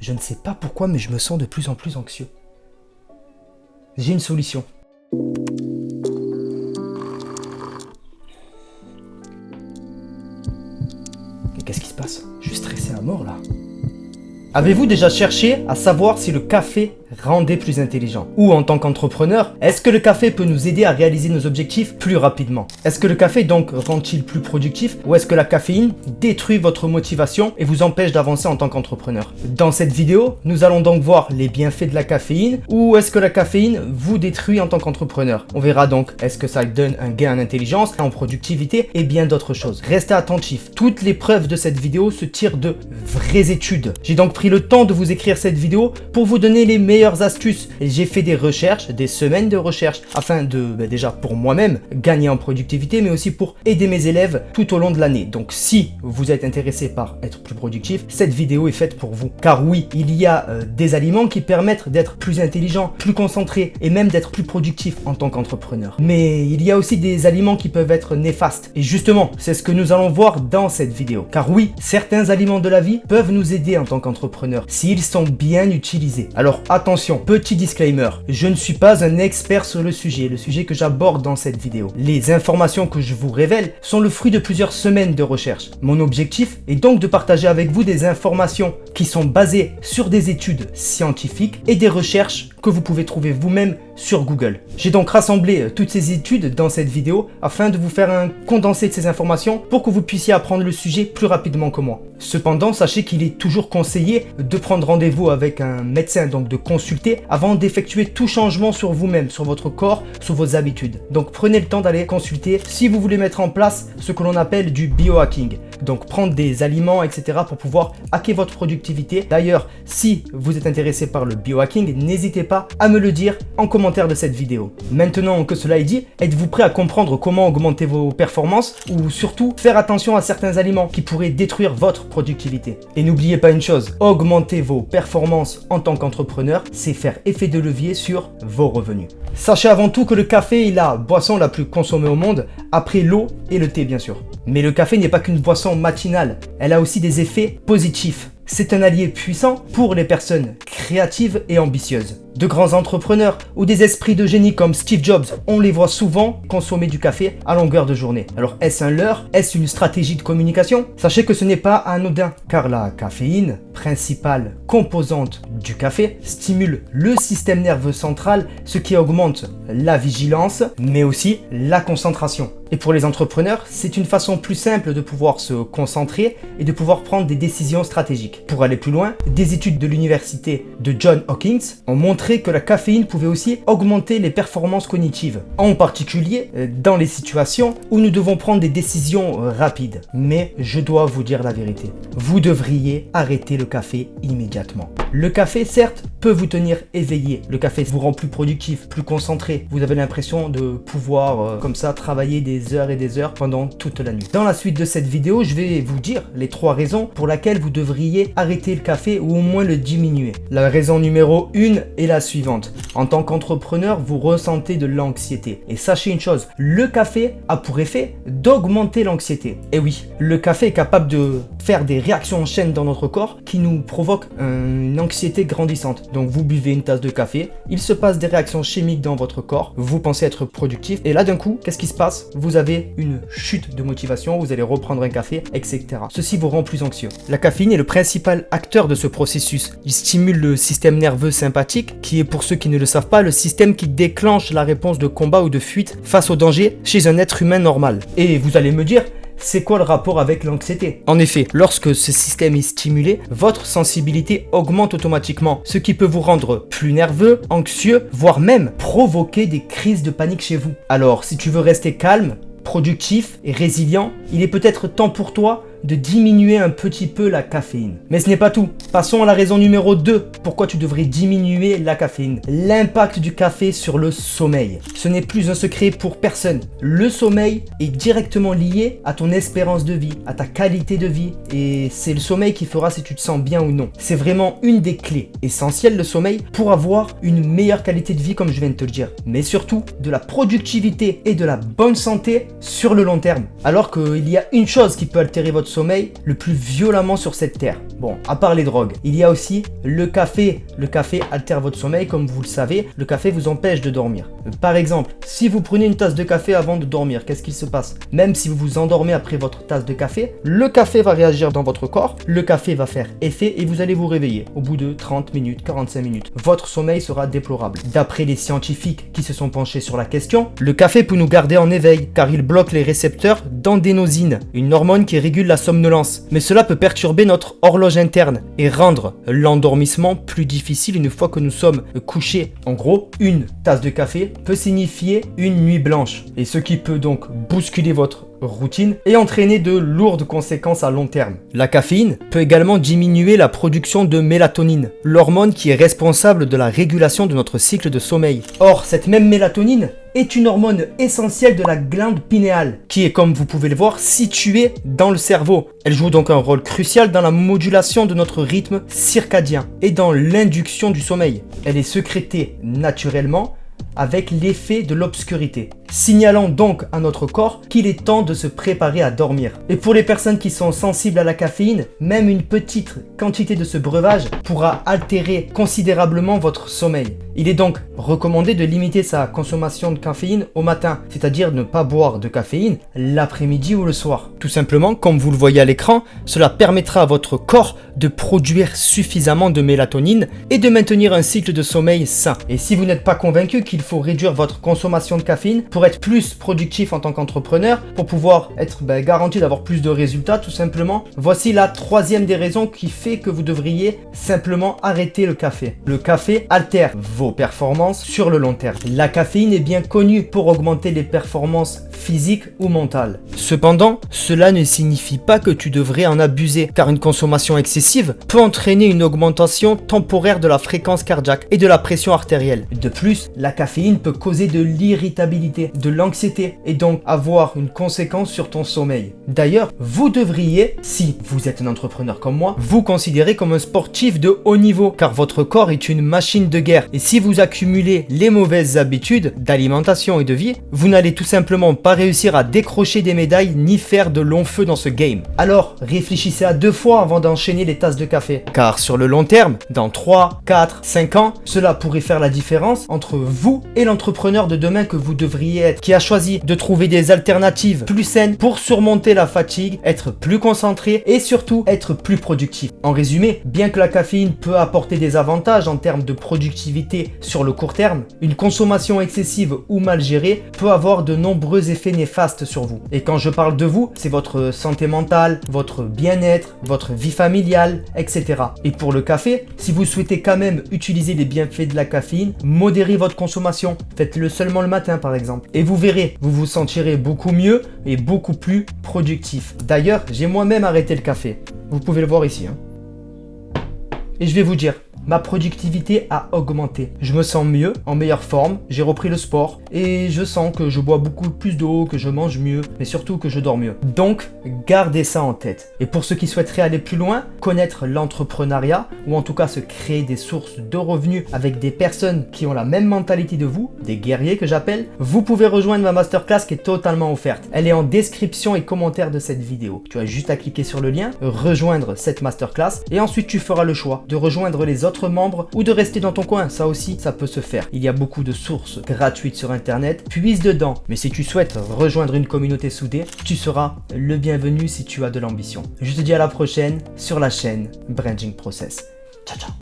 Je ne sais pas pourquoi, mais je me sens de plus en plus anxieux. J'ai une solution. Mais qu'est-ce qui se passe? Je suis stressé à mort là. Avez-vous déjà cherché à savoir si le café rendait plus intelligent? Ou en tant qu'entrepreneur, est-ce que le café peut nous aider à réaliser nos objectifs plus rapidement? Est-ce que le café donc rend-il plus productif? Ou est-ce que la caféine détruit votre motivation et vous empêche d'avancer en tant qu'entrepreneur? Dans cette vidéo, nous allons donc voir les bienfaits de la caféine ou est-ce que la caféine vous détruit en tant qu'entrepreneur? On verra donc est-ce que ça donne un gain en intelligence, en productivité et bien d'autres choses. Restez attentifs, toutes les preuves de cette vidéo se tirent de vraies études. J'ai donc pris le temps de vous écrire cette vidéo pour vous donner les meilleures astuces. J'ai fait des recherches, des semaines de recherche afin de, déjà pour moi-même, gagner en productivité mais aussi pour aider mes élèves tout au long de l'année. Donc si vous êtes intéressé par être plus productif, cette vidéo est faite pour vous. Car oui, il y a des aliments qui permettent d'être plus intelligent, plus concentré et même d'être plus productif en tant qu'entrepreneur. Mais il y a aussi des aliments qui peuvent être néfastes. Et justement, c'est ce que nous allons voir dans cette vidéo. Car oui, certains aliments de la vie peuvent nous aider en tant qu'entrepreneur s'ils sont bien utilisés. Alors attention, petit disclaimer, je ne suis pas un expert sur le sujet que j'aborde dans cette vidéo. Les informations que je vous révèle sont le fruit de plusieurs semaines de recherche. Mon objectif est donc de partager avec vous des informations qui sont basées sur des études scientifiques et des recherches que vous pouvez trouver vous-même sur Google. J'ai donc rassemblé toutes ces études dans cette vidéo afin de vous faire un condensé de ces informations pour que vous puissiez apprendre le sujet plus rapidement que moi. Cependant, sachez qu'il est toujours conseillé de prendre rendez-vous avec un médecin, donc de consulter avant d'effectuer tout changement sur vous-même, sur votre corps, sur vos habitudes. Donc prenez le temps d'aller consulter si vous voulez mettre en place ce que l'on appelle du biohacking. Donc prendre des aliments, etc. pour pouvoir hacker votre productivité. D'ailleurs, si vous êtes intéressé par le biohacking, n'hésitez pas à me le dire en commentaire de cette vidéo. Maintenant que cela est dit, êtes-vous prêt à comprendre comment augmenter vos performances ou surtout faire attention à certains aliments qui pourraient détruire votre productivité? Et n'oubliez pas une chose, augmenter vos performances en tant qu'entrepreneur, c'est faire effet de levier sur vos revenus. Sachez avant tout que le café est la boisson la plus consommée au monde, après l'eau et le thé bien sûr. Mais le café n'est pas qu'une boisson matinale, elle a aussi des effets positifs. C'est un allié puissant pour les personnes créatives et ambitieuses. De grands entrepreneurs ou des esprits de génie comme Steve Jobs, on les voit souvent consommer du café à longueur de journée. Alors est-ce un leurre? Est-ce une stratégie de communication? Sachez que ce n'est pas anodin, car la caféine, principale composante du café, stimule le système nerveux central, ce qui augmente la vigilance, mais aussi la concentration. Et pour les entrepreneurs, c'est une façon plus simple de pouvoir se concentrer et de pouvoir prendre des décisions stratégiques. Pour aller plus loin, des études de l'université de Johns Hopkins ont montré que la caféine pouvait aussi augmenter les performances cognitives, en particulier dans les situations où nous devons prendre des décisions rapides. Mais je dois vous dire la vérité, vous devriez arrêter le café immédiatement. Le café, certes, peut vous tenir éveillé. Le café vous rend plus productif, plus concentré. Vous avez l'impression de pouvoir, comme ça, travailler des heures et des heures pendant toute la nuit. Dans la suite de cette vidéo, je vais vous dire les 3 raisons pour lesquelles vous devriez arrêter le café ou au moins le diminuer. La raison numéro 1 est la suivante. En tant qu'entrepreneur, vous ressentez de l'anxiété. Et sachez une chose, le café a pour effet d'augmenter l'anxiété. Et oui, le café est capable de faire des réactions en chaîne dans notre corps qui nous provoquent une anxiété grandissante. Donc vous buvez une tasse de café, il se passe des réactions chimiques dans votre corps, vous pensez être productif et là d'un coup, qu'est-ce qui se passe? Vous avez une chute de motivation, vous allez reprendre un café, etc. Ceci vous rend plus anxieux. La caféine est le principal acteur de ce processus. Il stimule le système nerveux sympathique, qui est pour ceux qui ne le savent pas, le système qui déclenche la réponse de combat ou de fuite face au danger chez un être humain normal. Et vous allez me dire, c'est quoi le rapport avec l'anxiété? En effet, lorsque ce système est stimulé, votre sensibilité augmente automatiquement, ce qui peut vous rendre plus nerveux, anxieux, voire même provoquer des crises de panique chez vous. Alors, si tu veux rester calme, productif et résilient, il est peut-être temps pour toi de diminuer un petit peu la caféine. Mais ce n'est pas tout. Passons à la raison numéro 2. Pourquoi tu devrais diminuer la caféine? L'impact du café sur le sommeil. Ce n'est plus un secret pour personne. Le sommeil est directement lié à ton espérance de vie, à ta qualité de vie. Et c'est le sommeil qui fera si tu te sens bien ou non. C'est vraiment une des clés essentielles, le sommeil, pour avoir une meilleure qualité de vie comme je viens de te le dire. Mais surtout, de la productivité et de la bonne santé sur le long terme. Alors qu'il y a une chose qui peut altérer votre sommeil le plus violemment sur cette terre. Bon, à part les drogues, il y a aussi le café. Le café altère votre sommeil, comme vous le savez, le café vous empêche de dormir. Par exemple, si vous prenez une tasse de café avant de dormir, qu'est-ce qu'il se passe? Même si vous vous endormez après votre tasse de café, le café va réagir dans votre corps, le café va faire effet et vous allez vous réveiller au bout de 30 minutes, 45 minutes. Votre sommeil sera déplorable. D'après les scientifiques qui se sont penchés sur la question, le café peut nous garder en éveil car il bloque les récepteurs d'andénosine, une hormone qui régule la somnolence. Mais cela peut perturber notre horloge interne et rendre l'endormissement plus difficile une fois que nous sommes couchés. En gros, une tasse de café peut signifier une nuit blanche et ce qui peut donc bousculer votre routine et entraîner de lourdes conséquences à long terme. La caféine peut également diminuer la production de mélatonine, l'hormone qui est responsable de la régulation de notre cycle de sommeil. Or, cette même mélatonine est une hormone essentielle de la glande pinéale, qui est, comme vous pouvez le voir, située dans le cerveau. Elle joue donc un rôle crucial dans la modulation de notre rythme circadien et dans l'induction du sommeil. Elle est sécrétée naturellement avec l'effet de l'obscurité, signalant donc à notre corps qu'il est temps de se préparer à dormir. Et pour les personnes qui sont sensibles à la caféine, même une petite quantité de ce breuvage pourra altérer considérablement votre sommeil. Il est donc recommandé de limiter sa consommation de caféine au matin, c'est-à-dire ne pas boire de caféine l'après-midi ou le soir. Tout simplement, comme vous le voyez à l'écran, cela permettra à votre corps de produire suffisamment de mélatonine et de maintenir un cycle de sommeil sain. Et si vous n'êtes pas convaincu qu'il faut réduire votre consommation de caféine pour être plus productif en tant qu'entrepreneur, pour pouvoir être garanti d'avoir plus de résultats tout simplement, voici la troisième des raisons qui fait que vous devriez simplement arrêter le café. Le café altère vos performances sur le long terme. La caféine est bien connue pour augmenter les performances physiques ou mentales. Cependant, cela ne signifie pas que tu devrais en abuser, car une consommation excessive peut entraîner une augmentation temporaire de la fréquence cardiaque et de la pression artérielle. De plus, la caféine peut causer de l'irritabilité, de l'anxiété et donc avoir une conséquence sur ton sommeil. D'ailleurs, vous devriez, si vous êtes un entrepreneur comme moi, vous considérer comme un sportif de haut niveau, car votre corps est une machine de guerre. Et si vous accumulez les mauvaises habitudes d'alimentation et de vie, vous n'allez tout simplement pas réussir à décrocher des médailles ni faire de longs feux dans ce game. Alors, réfléchissez à 2 fois avant d'enchaîner les tasses de café. Car sur le long terme, dans 3, 4, 5 ans, cela pourrait faire la différence entre vous et l'entrepreneur de demain que vous devriez être, qui a choisi de trouver des alternatives plus saines pour surmonter la fatigue, être plus concentré et surtout être plus productif. En résumé, bien que la caféine peut apporter des avantages en termes de productivité sur le court terme, une consommation excessive ou mal gérée peut avoir de nombreux effets néfastes sur vous. Et quand je parle de vous, c'est votre santé mentale, votre bien-être, votre vie familiale, etc. Et pour le café, si vous souhaitez quand même utiliser les bienfaits de la caféine, modérez votre consommation. Faites-le seulement le matin par exemple. Et vous verrez, vous vous sentirez beaucoup mieux et beaucoup plus productif. D'ailleurs, j'ai moi-même arrêté le café. Vous pouvez le voir ici. Et je vais vous dire, ma productivité a augmenté. Je me sens mieux, en meilleure forme, j'ai repris le sport et je sens que je bois beaucoup plus d'eau, que je mange mieux, mais surtout que je dors mieux. Donc, gardez ça en tête. Et pour ceux qui souhaiteraient aller plus loin, connaître l'entrepreneuriat ou en tout cas se créer des sources de revenus avec des personnes qui ont la même mentalité de vous, des guerriers que j'appelle, vous pouvez rejoindre ma masterclass qui est totalement offerte. Elle est en description et commentaire de cette vidéo. Tu as juste à cliquer sur le lien, rejoindre cette masterclass et ensuite tu feras le choix de rejoindre les autres membres ou de rester dans ton coin. Ça aussi, ça peut se faire. Il y a beaucoup de sources gratuites sur internet, puise dedans. Mais si tu souhaites rejoindre une communauté soudée, tu seras le bienvenu si tu as de l'ambition. Je te dis à la prochaine sur la chaîne Branding Process. Ciao ciao.